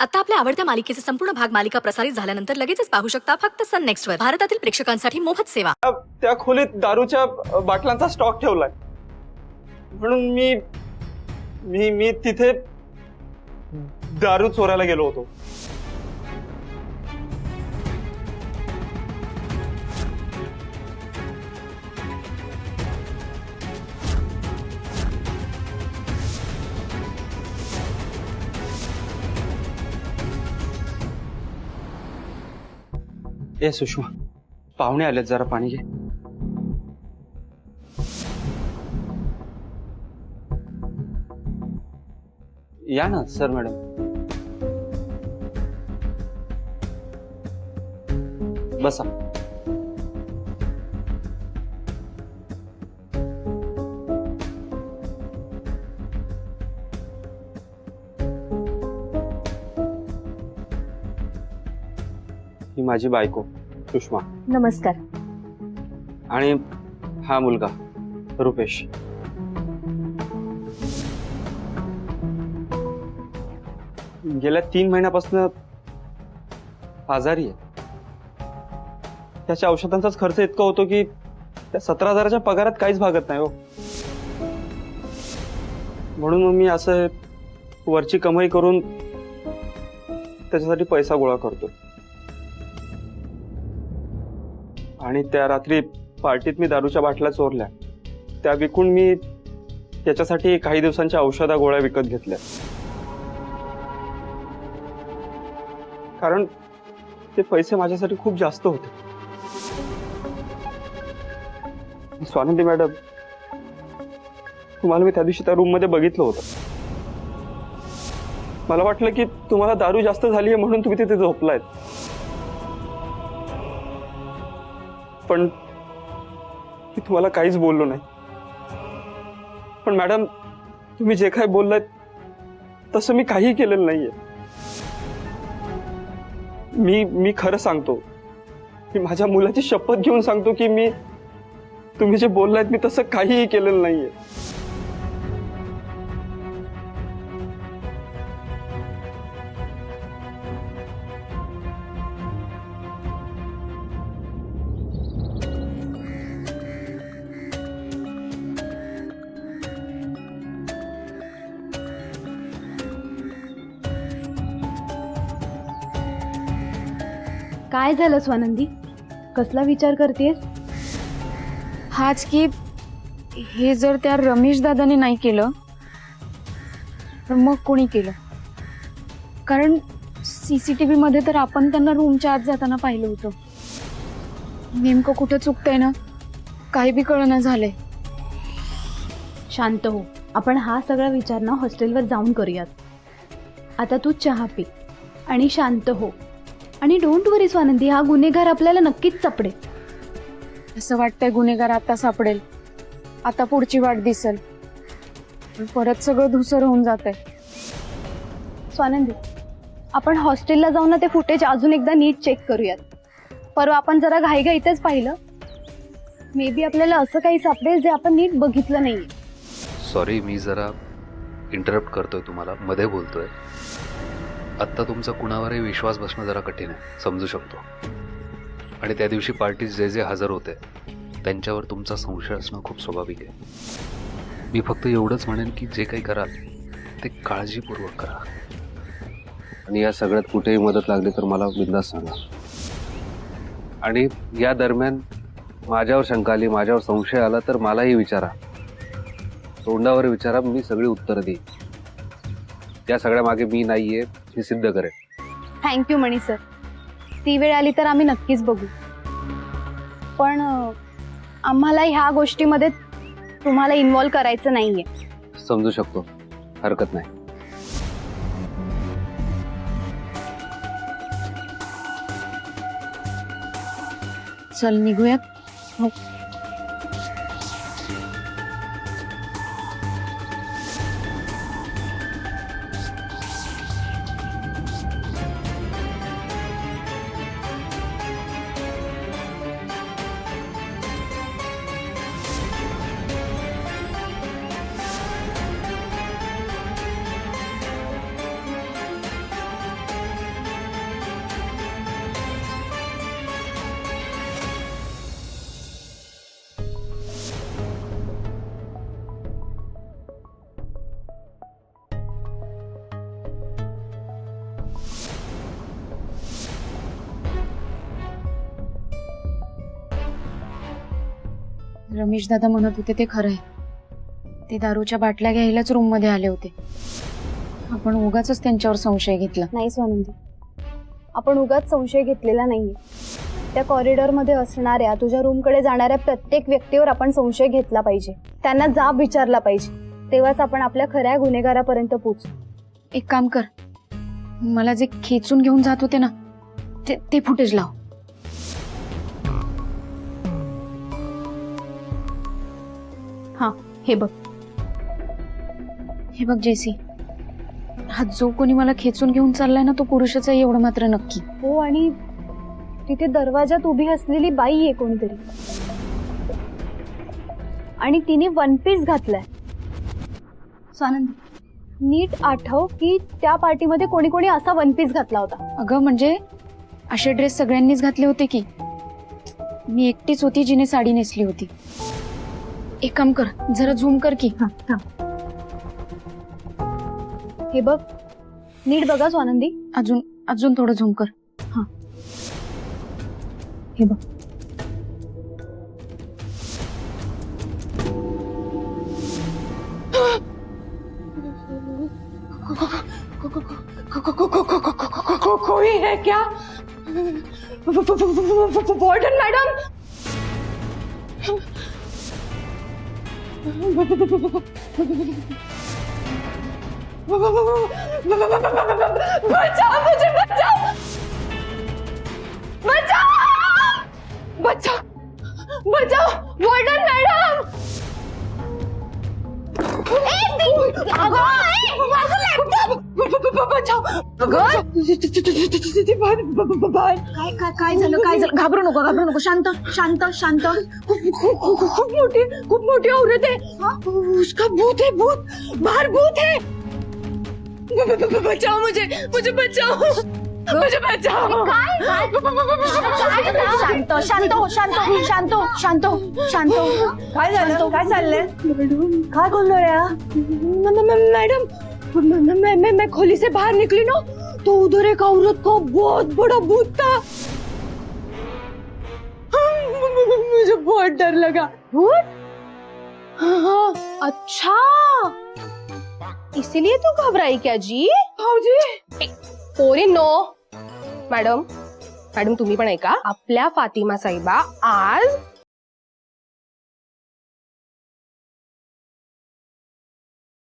आता आपल्या आवडत्या मालिकेचे संपूर्ण भाग मालिका प्रसारित झाल्यानंतर लगेचच पाहू शकता फक्त सन नेक्स्ट वर. भारतातील प्रेक्षकांसाठी मोफत सेवा. त्या खोलीत दारूच्या बाटल्यांचा स्टॉक ठेवलाय म्हणून मी मी मी तिथे दारू चोरायला गेलो होतो. ए सुषमा, पाहुणे आलेत, जरा पाणी घे. या ना सर. मॅडम बसा. ही माझी बायको सुषमा. नमस्कार. आणि हा मुलगा रुपेश. गेल्या 3 महिन्यापासून आजारी आहे. त्याच्या औषधांचाच खर्च इतका होतो की त्या 17,000च्या पगारात काहीच भागत नाही हो. म्हणून मी असं वरची कमाई करून त्याच्यासाठी पैसा गोळा करतो. आणि त्या रात्री पार्टीत मी दारूच्या बाटल्या चोरल्या. त्या विकून मी त्याच्यासाठी काही दिवसांच्या औषधा गोळ्या विकत घेतल्या. कारण ते पैसे माझ्यासाठी खूप जास्त होते. स्वानंदी मॅडम, तुम्हाला मी त्या दिवशी त्या रूम मध्ये बघितलं होतं. मला वाटलं की तुम्हाला दारू जास्त झाली आहे म्हणून तुम्ही तिथे झोपलायत. पण मी तुम्हाला काहीच बोललो नाही. पण मॅडम, तुम्ही जे काही बोललात तसं मी काही केलेलं नाहीये. मी खरं सांगतो. मी माझ्या मुलाची शपथ घेऊन सांगतो की मी तुम्ही जे बोललात मी तसं काहीही केलेलं नाहीये. काय झालं स्वानंदी? कसला विचार करतेस? हाच की हे जर त्या रमेश दादाने नाही केलं तर मग कोणी केलं? कारण CCTV मध्ये तर आपण त्यांना रूमच्या आत जाताना पाहिलं होतं. नेमकं कुठं चुकतंय ना, काही बी कळना झालंय. शांत हो. आपण हा सगळा विचार ना हॉस्टेलवर जाऊन करूयात. आता तू चहा पी आणि शांत हो. आणि डोंट वरी स्वानंदी, हा गुन्हेगार आपल्याला नक्कीच सापडेल. असं वाटतंय गुन्हेगार आता सापडेल, आता पुढची वाट दिसेल, परत सगळं धुसर होऊन जातंय. स्वानंदी, आपण हॉस्टेलला जाऊन ना ते फुटेज अजून एकदा नीट चेक करूयात. परवा आपण जरा घाईघाईतच पाहिलं. मे बी आपल्याला असं काही सापडेल जे आपण नीट बघितलं नाहीये. सॉरी, मी जरा इंटरप्ट करतोय, तुम्हाला मध्ये बोलतोय. आत्ता तुमचा कुणावरही विश्वास बसणं जरा कठीण आहे, समजू शकतो. आणि त्या दिवशी पार्टीत जे जे हजर होते त्यांच्यावर तुमचा संशय असणं खूप स्वाभाविक आहे. मी फक्त एवढंच म्हणेन की जे काही कराल ते काळजीपूर्वक करा. आणि या सगळ्यात कुठेही मदत लागली तर मला बिनधास्त सांगा. आणि या दरम्यान माझ्यावर शंका आली, माझ्यावर संशय आला तर मलाही विचारा, तोंडावर विचारा, मी सगळी उत्तरं देईन. त्या सगळ्या मागे मी नाहीये हे सिद्ध करेन. थँक्यू मणी सर. ती वेळ आली तर आम्ही नक्कीच बघू. पण आम्हाला ह्या गोष्टीमध्ये तुम्हाला इन्व्हॉल्व करायचं नाहीये. समजू शकतो, हरकत नाही. चल निघूयात. हो. रमेश दादा म्हणत होते ते खरं आहे. ते दारूच्या बाटल्या घ्यायलाच रूम मध्ये आले होते. आपण उगाच त्यांच्यावर संशय घेतला. नाही स्वानंदी, आपण उगाच संशय घेतलेला नाहीये. त्या कॉरिडॉरमध्ये असणाऱ्या तुझ्या रूमकडे जाणाऱ्या प्रत्येक व्यक्तीवर आपण संशय घेतला पाहिजे. त्यांना जाब विचारला पाहिजे. तेव्हाच आपण आपल्या खऱ्या गुन्हेगारापर्यंत पोहोचू. एक काम कर, मला जे खेचून घेऊन जात होते ना ते फुटेज लाव. हा, हे बघ. हे बघ जेसी, हा जो कोणी मला खेचून घेऊन चाललाय ना तो पुरुषच आहे एवढं मात्र नक्की. हो, आणि तिथे दरवाजात उभी असलेली बाई आहे कोणीतरी, आणि तिने वन पीस घातलाय. स्वानंदी, नीट आठव की त्या पार्टीमध्ये कोणी कोणी असा वन पीस घातला होता. अगं म्हणजे असे ड्रेस सगळ्यांनीच घातले होते की मी एकटीच होती जिने साडी नेसली होती. एक काम कर, जरा झूम कर की. हे बघ, नीट बघा स्वानंदी. अजून थोडं झूम कर. हा, हे बघ. कोई है क्या? वार्डन मैडम, बचाओ मुझे, बचाओ, बचाओ, बचाओ, बचाओ, वार्डन मैडम. काय झालं? घाबरू नको, शांत शांत शांत. खूप मोठी औरत है. उसका भूत है, भूत, बाहर भूत है. बचाओ मुझे बचाओ, मुझे बचाओ. शांत. काय झालं? काय चाललंय? काय गोंधळ्या? मैडम, मैं खोली से बाहर निकली ना, तो उधर एक औरत का बहुत बड़ा भूत था. मुझे बहुत डर लगा. भूत? हाँ. अच्छा, इसीलिए तू घबराई क्या जी? भाऊजी, पोरींनो, मॅडम तुम्ही पण ऐका. आपल्या फातिमा साहेबा आज